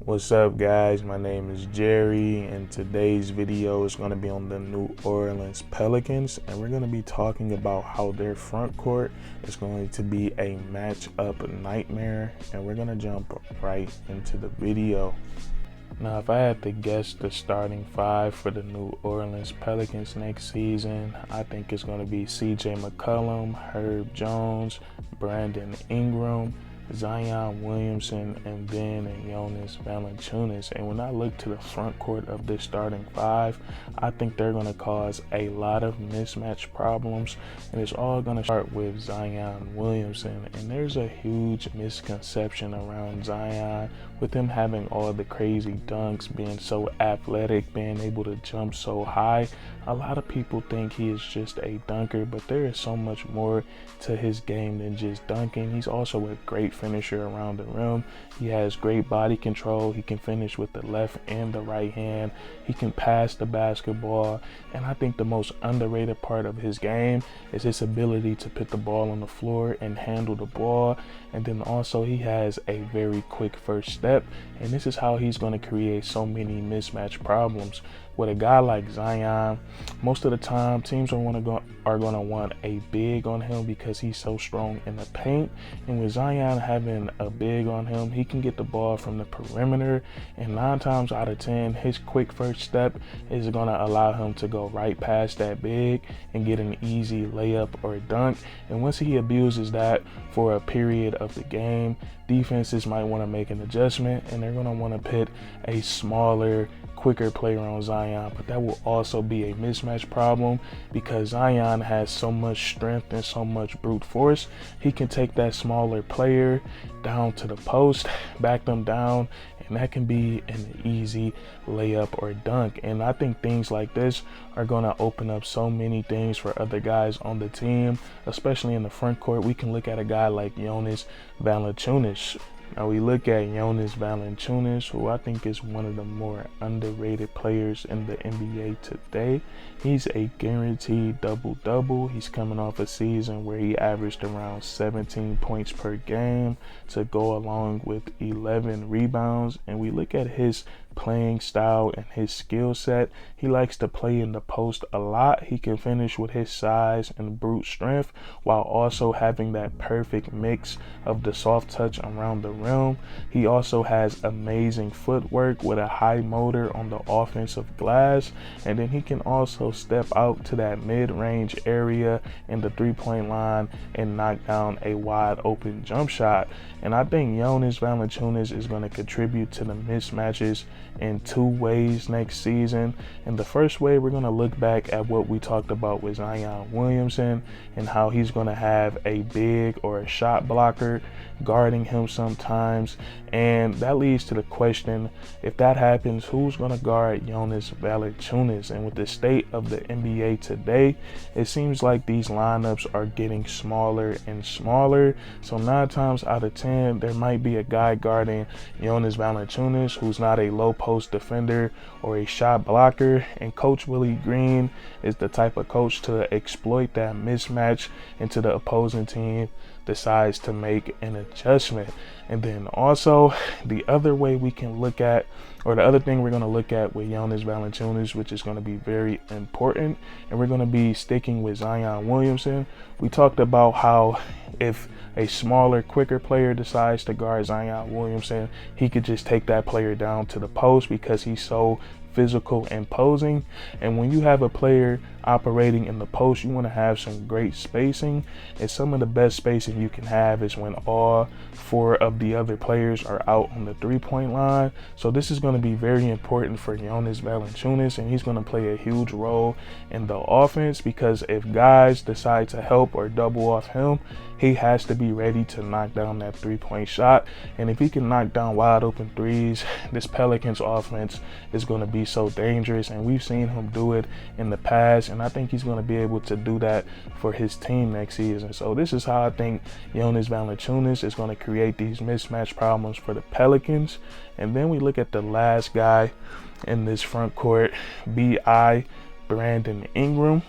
What's up, guys? My name is Jerry, and today's video is going to be on the New Orleans Pelicans, and we're going to be talking about how their front court is going to be a matchup nightmare, and we're going to jump right into the video. Now, if I had to guess the starting five for the New Orleans Pelicans next season, I think it's going to be CJ McCollum, Herb Jones, Brandon Ingram, Zion Williamson, and then Jonas Valenciunis. And when I look to the front court of this starting five, I think they're going to cause a lot of mismatch problems, and it's all going to start with Zion Williamson. And there's a huge misconception around Zion, with him having all the crazy dunks, being so athletic, being able to jump so high. A lot of people think he is just a dunker, but there is so much more to his game than just dunking. He's also a great finisher around the rim. He has great body control. He can finish with the left and the right hand. He can pass the basketball. And I think the most underrated part of his game is his ability to put the ball on the floor and handle the ball. And then also he has a very quick first step. And this is how he's going to create so many mismatch problems. With a guy like Zion, most of the time teams are going to want a big on him because he's so strong in the paint. And with Zion having a big on him, he can get the ball from the perimeter, and 9 times out of 10 his quick first step is going to allow him to go right past that big and get an easy layup or dunk. And once he abuses that for a period of the game, defenses might want to make an adjustment, and they're going to want to put a smaller, quicker player on Zion. But that will also be a mismatch problem because Zion has so much strength and so much brute force. He can take that smaller player down to the post, back them down, and that can be an easy layup or dunk. And I think things like this are going to open up so many things for other guys on the team, especially in the front court. We can look at a guy like Jonas Valenciunis. Now we look at Jonas Valenciunis, who I think is one of the more underrated players in the NBA today. He's a guaranteed double-double. He's coming off a season where he averaged around 17 points per game to go along with 11 rebounds. And we look at his playing style and his skill set. He likes to play in the post a lot. He can finish with his size and brute strength while also having that perfect mix of the soft touch around the rim. He also has amazing footwork with a high motor on the offensive glass, and then he can also step out to that mid-range area in the three-point line and knock down a wide open jump shot. And I think Jonas Valenciunis is going to contribute to the mismatches in 2 ways next season. And the first way, we're going to look back at what we talked about with Zion Williamson and how he's going to have a big or a shot blocker guarding him sometimes. And that leads to the question, if that happens, who's going to guard Jonas Valenciunis? And with the state of the NBA today, it seems like these lineups are getting smaller and smaller. So 9 times out of 10, there might be a guy guarding Jonas Valenciunis who's not a low post defender or a shot blocker. And Coach Willie Green is the type of coach to exploit that mismatch until the opposing team decides to make an adjustment. And then also the other way we can look at, or the other thing we're going to look at with Jonas Valenciunis, which is going to be very important, and we're going to be sticking with Zion Williamson. We talked about how if a smaller, quicker player decides to guard Zion Williamson, he could just take that player down to the post because he's so physical and posing. And when you have a player operating in the post, you want to have some great spacing, and some of the best spacing you can have is when all 4 of the other players are out on the 3-point line. So this is going to be very important for Jonas Valenciunis, and he's going to play a huge role in the offense because if guys decide to help or double off him, he has to be ready to knock down that 3-point shot. And if he can knock down wide open threes, this Pelicans offense is going to be so dangerous, and we've seen him do it in the past, and I think he's going to be able to do that for his team next season. So this is how I think Jonas Valenciunis is going to create these mismatch problems for the Pelicans. And then we look at the last guy in this front court, Brandon Ingram.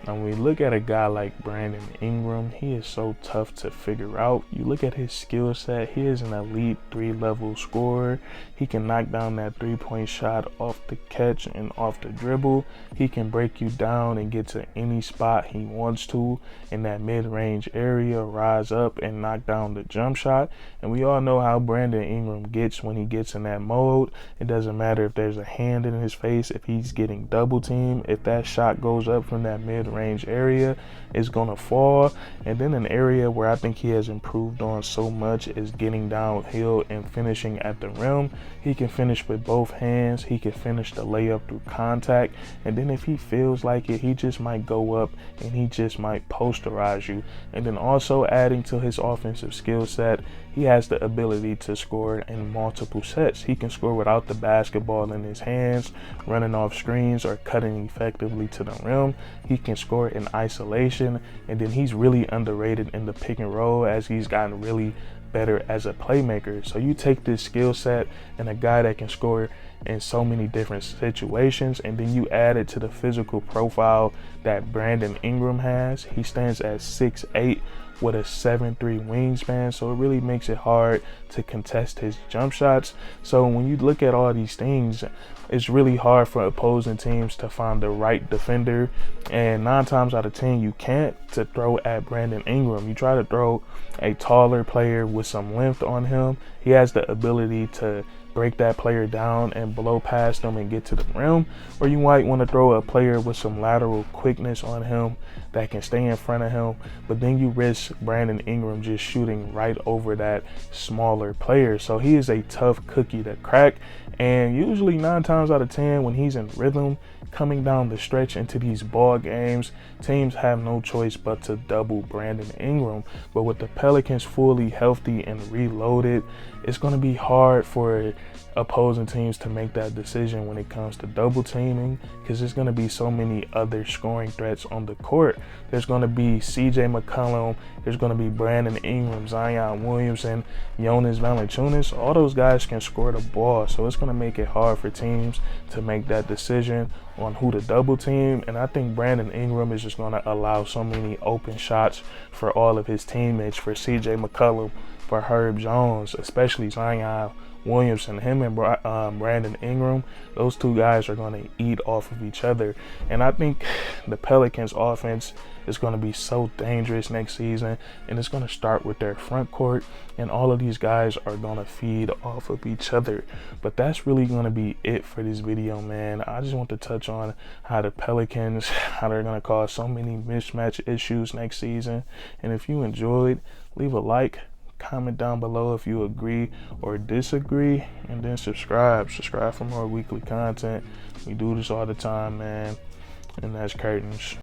And when we look at a guy like Brandon Ingram, he is so tough to figure out. You look at his skill set, he is an elite 3-level scorer. He can knock down that 3-point shot off the catch and off the dribble. He can break you down and get to any spot he wants to in that mid-range area, rise up and knock down the jump shot. And we all know how Brandon Ingram gets when he gets in that mode. It doesn't matter if there's a hand in his face, if he's getting double teamed, if that shot goes up from that mid-range area, it's gonna fall. And then an area where I think he has improved on so much is getting downhill and finishing at the rim. He can finish with both hands. He can finish the layup through contact. And then if he feels like it, he just might go up and he just might posterize you. And then also adding to his offensive skill set, he has the ability to score in multiple sets. He can score without the basketball in his hands, running off screens or cutting effectively to the rim. He can score in isolation, and then he's really underrated in the pick and roll as he's gotten really better as a playmaker. So you take this skill set and a guy that can score in so many different situations, and then you add it to the physical profile that Brandon Ingram has. He stands at 6'8" with a 7'3" wingspan, so it really makes it hard to contest his jump shots. So when you look at all these things, it's really hard for opposing teams to find the right defender, and 9 times out of 10 you can't to throw at Brandon Ingram. You try to throw a taller player with some length on him, he has the ability to break that player down and blow past them and get to the rim. Or you might want to throw a player with some lateral quickness on him that can stay in front of him, but then you risk Brandon Ingram just shooting right over that smaller player. So he is a tough cookie to crack, and usually 9 times out of 10 when he's in rhythm coming down the stretch into these ball games, teams have no choice but to double Brandon Ingram. But with the Pelicans fully healthy and reloaded, it's going to be hard for opposing teams to make that decision when it comes to double teaming, because there's going to be so many other scoring threats on the court. There's going to be CJ McCollum, there's going to be Brandon Ingram, Zion Williamson, Jonas Valenciunis. All those guys can score the ball, so it's going to make it hard for teams to make that decision on who to double team. And I think Brandon Ingram is just going to allow so many open shots for all of his teammates, for CJ McCollum, for Herb Jones, especially Zion Williamson. Him and Brandon Ingram, those two guys are going to eat off of each other. And I think the Pelicans offense is going to be so dangerous next season, and it's going to start with their front court, and all of these guys are going to feed off of each other. But that's really going to be it for this video, man. I just want to touch on how the Pelicans, how they're going to cause so many mismatch issues next season. And if you enjoyed, leave a like, comment down below if you agree or disagree, and then subscribe for more weekly content. We do this all the time, man. And that's curtains.